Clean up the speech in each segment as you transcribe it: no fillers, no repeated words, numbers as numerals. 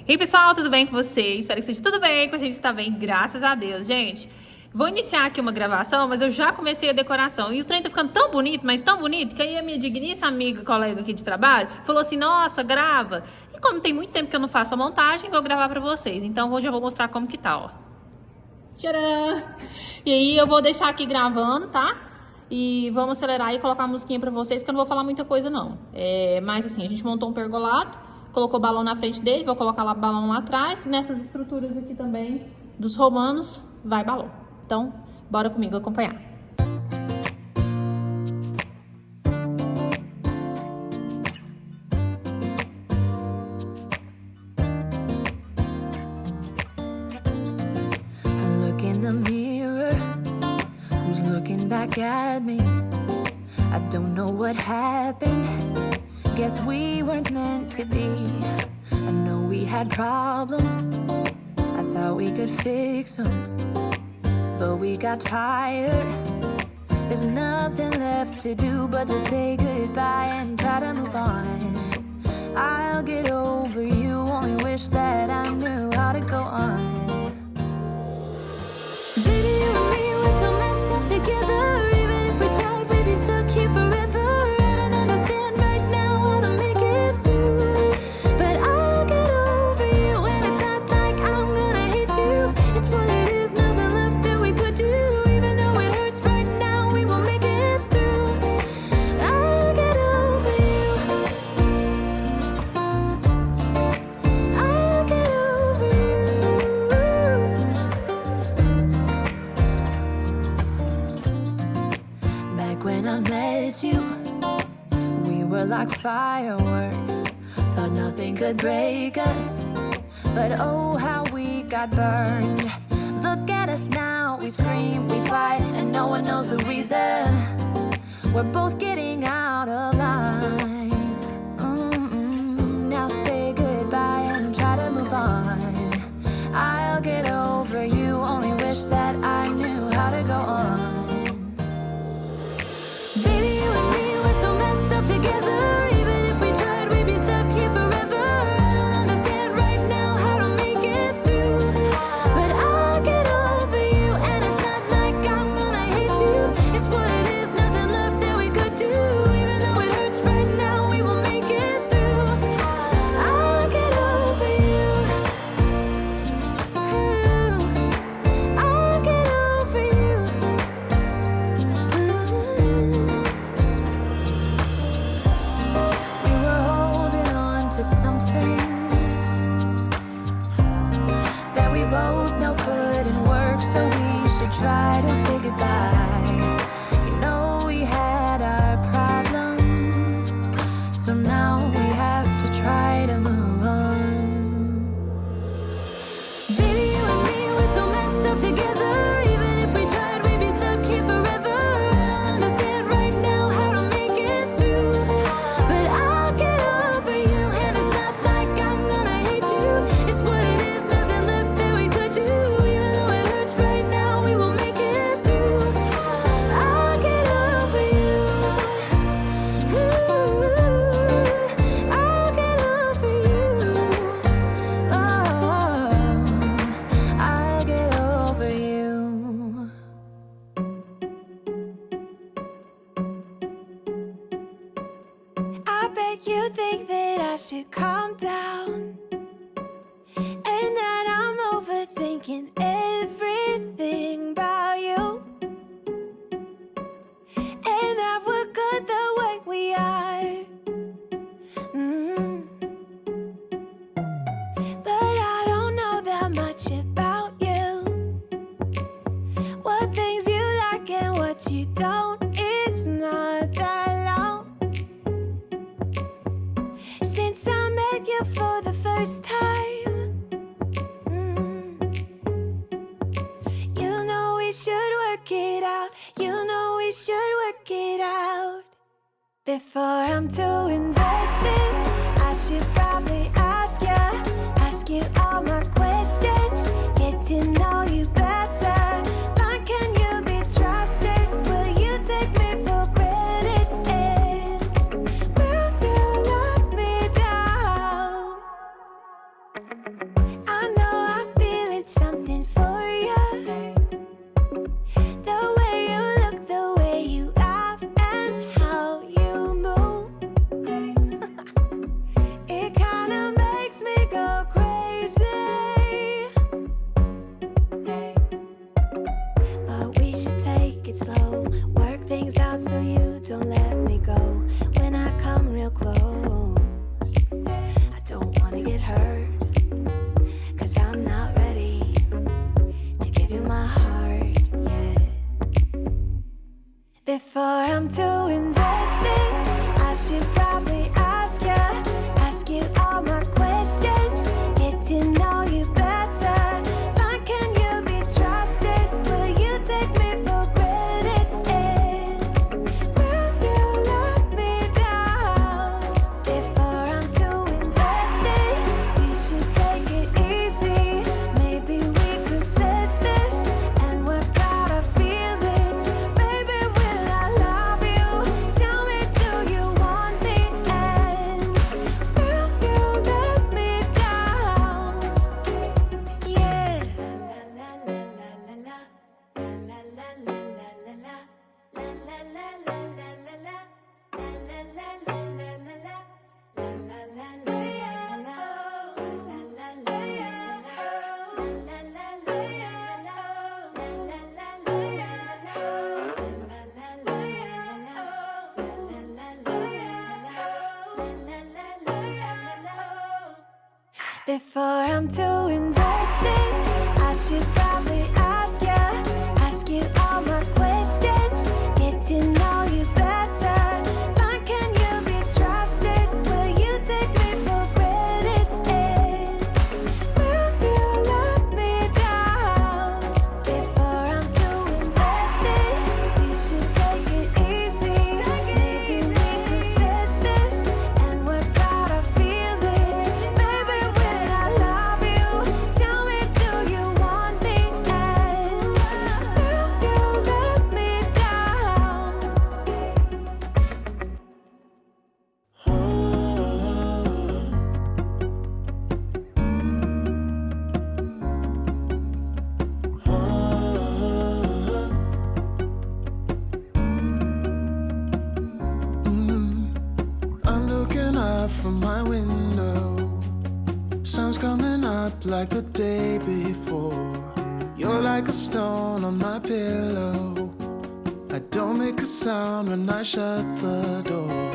Ei, pessoal, tudo bem com vocês? Espero que esteja tudo bem, com a gente tá bem, graças a Deus. Gente, vou iniciar aqui uma gravação, mas eu já comecei a decoração. E o trem tá ficando tão bonito, mas tão bonito, que aí a minha digníssima amiga, colega aqui de trabalho, falou assim, nossa, grava. E como tem muito tempo que eu não faço a hoje vou gravar pra vocês. Então hoje eu vou mostrar como que tá, ó. Tcharam! E aí eu vou deixar aqui gravando, tá? E vamos acelerar e colocar a musiquinha pra vocês, que eu não vou falar muita coisa, não. Mas assim, a gente montou um pergolado. Colocou o balão na frente dele, vou colocar lá o balão lá atrás. Nessas estruturas aqui também dos romanos, vai balão. Então, bora comigo acompanhar. I look in the mirror, who's looking back at me? I don't know what happened. Guess we weren't meant to be. I know we had problems, I thought we could fix them, but we got tired. There's nothing left to do but to say goodbye and try to move on. I'll get over you, only wish that I knew how to go on. Baby, you and me, we're so messed up together. Even if we tried, we'd be stuck here forever. When I met you, we were like fireworks. Thought nothing could break us, but oh how we got burned. Look at us now, we scream, we fight, and no one knows the reason. We're both getting out of line. Now say goodbye and try to move on. I'll get over you, only wish that I knew how to go on. Baby, you and me, we're so messed up together. Even if we tried, we'd be stuck here forever. I don't understand right now how to make it through, but I'll get over you, and it's not like I'm gonna hate you. It's what it is, nothing left that we could do. Even though it hurts right now, we will make it through. I'll get over you. I'll get over you. Something that we both know couldn't work, so we should try to say goodbye. You know we had our problems, so now we have to try to move on. Baby, you and me, we're so messed up together. Even if we tried, we'd be stuck here forever. I don't understand right now how to make it through, but I'll get over you. It's what it is, nothing left that we could do. Even though it hurts right now, we will make it through. I'll get over you. I'll get over you. Oh, I'll get over you. I bet you think that I should calm down, and that I'm overthinking everything about you, and that we're good the way we are. But I don't know that much about you, what things you like and what you don't. It's not that long since I met you for the first time. Should work it out, you know we should work it out. Before I'm too invested, I should probably ask you all my questions, get to know you better. Like, can you be trusted? Will you take me for granted? And will you let me down? I know I'm feeling something for you. The way you look, the way you laugh, and how you move. It kinda makes me go crazy. But we should take it slow, work things out so you don't let me go. When I come real close, I don't wanna get hurt, 'cause I'm not ready to give you my heart yet. Before I'm too invested, I should probably ask you all my questions, get to know you better. Like, can you be trusted? Will you take me for granted? Will you let me down? Before I'm too invested, we should take it easy. Maybe we could test this and work out our feelings. Baby, will I love you? Tell me, do you want me? And will you let me down? Yeah. La la la la la la la la la la la la la la la la la la Before I'm too invested, I should probably ask you all my questions, get to know you better. Like, can you be trusted? Will you take me for granted? Will you let me down? Before I'm too invested, we should take it easy. Maybe we could test this and work out our feelings. Baby, will I love you? Tell me, do you want me? And will you let me down? I'm looking up from my window. Sun's coming up like the day before. You're like a stone on my pillow. I don't make a sound when I shut the door.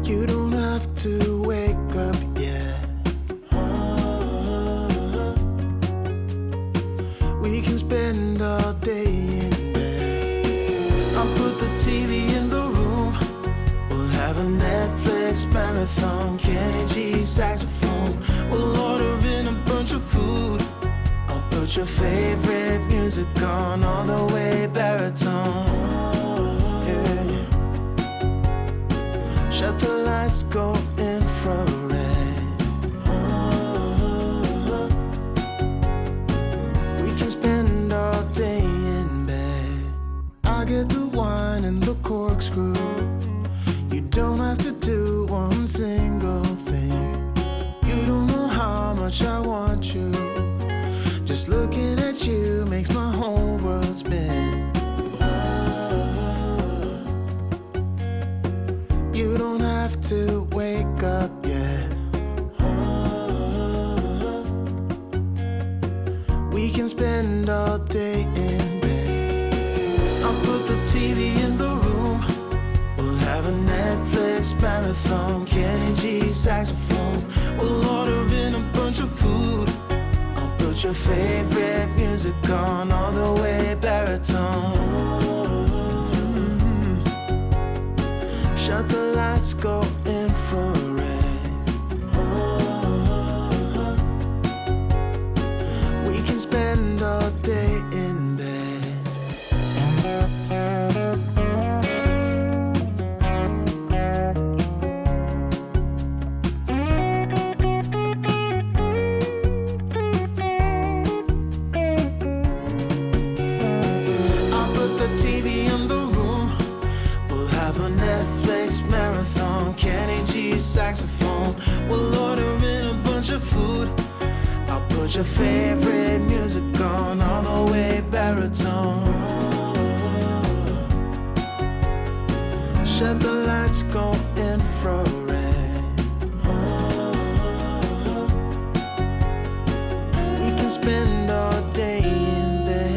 You don't have to wake up yet. We can spend all day in bed. I'll put the TV in the room. We'll have a Netflix marathon, Kenny G saxophone. We'll order in a bunch of food. I'll put your favorite music on, all the way baritone. Yeah. Shut the lights, go infrared. We can spend all day in bed. I get the wine and the corkscrew. You don't have to do one single thing. You don't know how much I want you. Just looking at you makes my whole world spin. You don't have to wake up yet. We can spend all day in bed. I'll put the TV in the room. We'll have a Netflix marathon, Kenny G saxophone. We'll order in a bunch of food. I'll put your favorite music on, all the way baritone. Shut the lights, go infrared. We can spend all day in bed. I'll put the TV in the room. We'll have a Netflix marathon. Can saxophone. We'll order in a bunch of food. I'll put your favorite music on, all the way baritone. Shut the lights, go infrared. We can spend all day in bed.